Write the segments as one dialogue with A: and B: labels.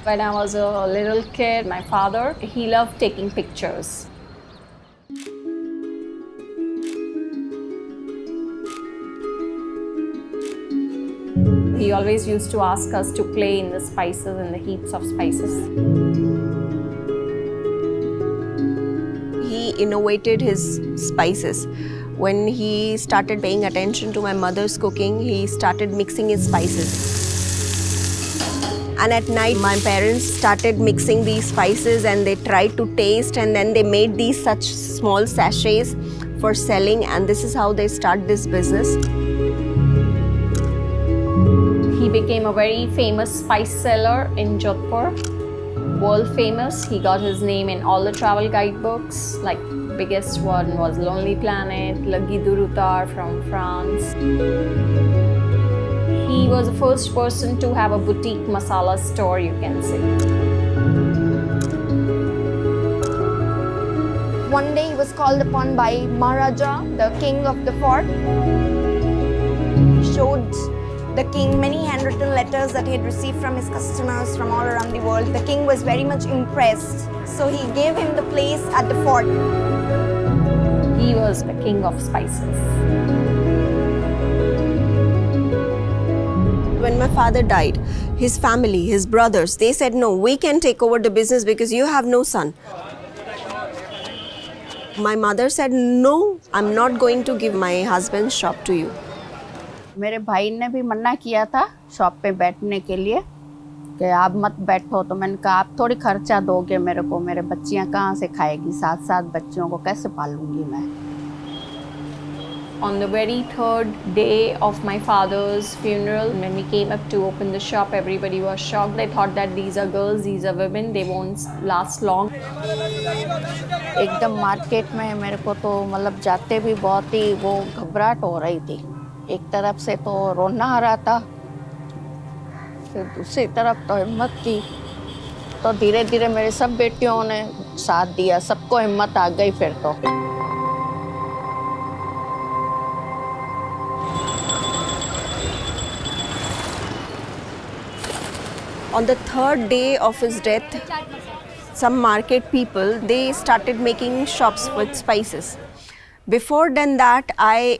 A: When I was a little kid, my father, he loved taking pictures. He always used to ask us to play in the spices and the heaps of spices.
B: He innovated his spices. When he started paying attention to my mother's cooking, he started mixing his spices. And at night, my parents started mixing these spices and they tried to taste, and then they made these such small sachets for selling, and this is how they start this business.
A: He became a very famous spice seller in Jodhpur. World famous. He got his name in all the travel guidebooks. Like biggest one was Lonely Planet, Le Guide du Routard from France. He was the first person to have a boutique masala store, you can say.
C: One day he was called upon by Maharaja, the king of the fort. He showed the king many handwritten letters that he had received from his customers from all around the world. The king was very much impressed, so he gave him the place at the fort.
A: He was the king of spices.
B: When my father died, his family, his brothers, they said, no, we can take over the business because you have no son. My mother said, no, I'm not going to give my husband's shop to you.
D: मेरे भाई ने भी मना किया था shop पे बैठने के लिए कि आप मत बैठो, तो मैंने कहा आप थोड़ी खर्चा दोगे मेरे को, मेरे बच्चियां कहाँ से खाएगी, 7 बच्चियों को कैसे पालूंगी मैं.
A: On the very third day of my father's funeral, when we came up to open the shop, everybody was shocked. They thought that these are girls, these are women, they won't last long.
D: एकदम market में मेरे को तो मतलब जाते भी बहुत ही वो घबराहट हो रही थी. एक तरफ से तो रोना आ रहा था, फिर दूसरी तरफ तो हिम्मत थी. तो धीरे धीरे मेरे सब बेटियों ने साथ दिया, सबको हिम्मत आ गई फिर तो.
B: On the third day of his death, some market people, they started making shops with spices. Before then that, I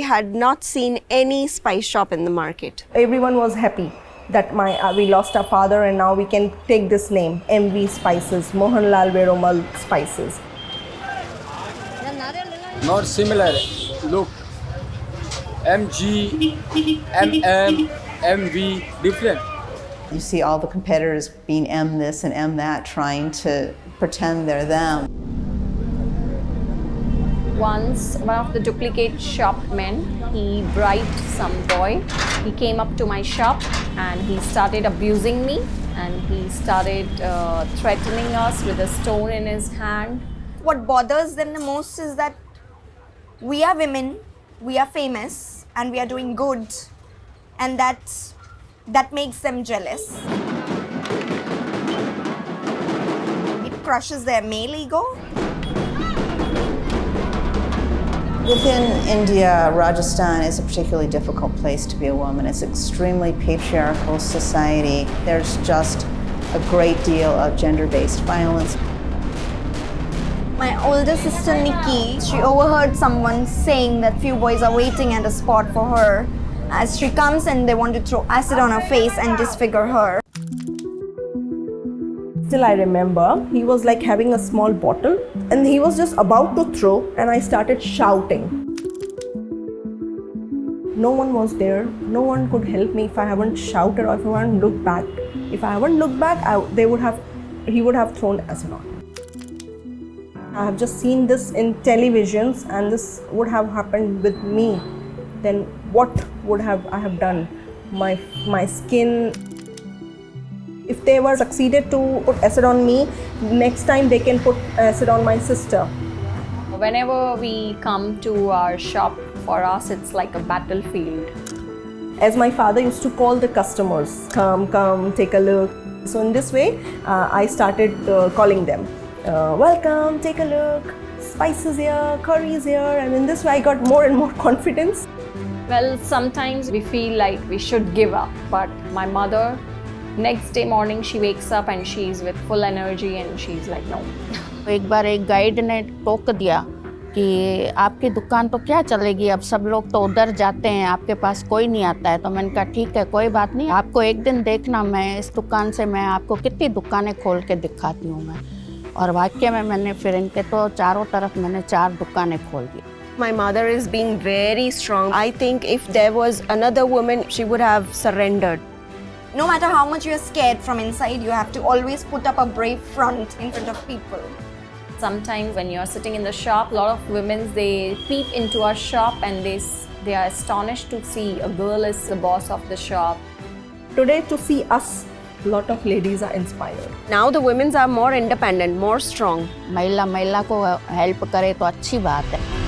B: had not seen any spice shop in the market.
E: Everyone was happy that we lost our father and now we can take this name, MV Spices, Mohanlal Verumal Spices.
F: Not similar look. MG, MM, MV, different.
G: You see all the competitors being M this and M that, trying to pretend they're them.
A: Once, one of the duplicate shopmen, he bribed some boy. He came up to my shop and he started abusing me, and he started threatening us with a stone in his hand.
C: What bothers them the most is that we are women, we are famous, and we are doing good, and that makes them jealous. It crushes their male ego.
G: Within India, Rajasthan is a particularly difficult place to be a woman. It's an extremely patriarchal society. There's just a great deal of gender-based violence.
C: My older sister Nikki, she overheard someone saying that few boys are waiting at a spot for her as she comes and they want to throw acid on her face and disfigure her.
E: Still I remember, he was like having a small bottle and he was just about to throw, and I started shouting. No one was there, no one could help me if I haven't shouted or if I haven't looked back. If I haven't looked back, he would have thrown acid on me. I have just seen this in televisions and this would have happened with me. Then what would I have done? My skin. If they were succeeded to put acid on me, next time they can put acid on my sister.
A: Whenever we come to our shop, for us it's like a battlefield.
E: As my father used to call the customers, come, take a look. So in this way, I started calling them. Welcome, take a look, spices here, curries here, and in this way I got more and more confidence.
A: Well, sometimes we feel like we should give up, but my mother, Next day morning, she wakes up and she's with full energy and she's like, no.
D: एक बार एक guide ने टोक दिया कि आपकी दुकान तो क्या चलेगी, अब सब लोग तो उधर जाते हैं, आपके पास कोई नहीं आता है। तो मैंने कहा ठीक है, कोई बात नहीं, आपको एक दिन देखना, मैं इस दुकान से मैं आपको कितनी दुकानें खोल के दिखाती हूँ मैं। और वाकई में मैंने फिर इनके तो चारों तरफ मैंने 4 दुकानें खोल दी।
B: My mother is being very strong. I think if there was another woman, she would have surrendered.
C: No matter how much you're scared from inside, you have to always put up a brave front in front of people.
A: Sometimes when you're sitting in the shop, a lot of women, they peep into our shop and they are astonished to see a girl is the boss of the shop.
E: Today, to see us, a lot of ladies are inspired.
B: Now the women are more independent, more strong.
D: महिला को help करे तो अच्छी बात है।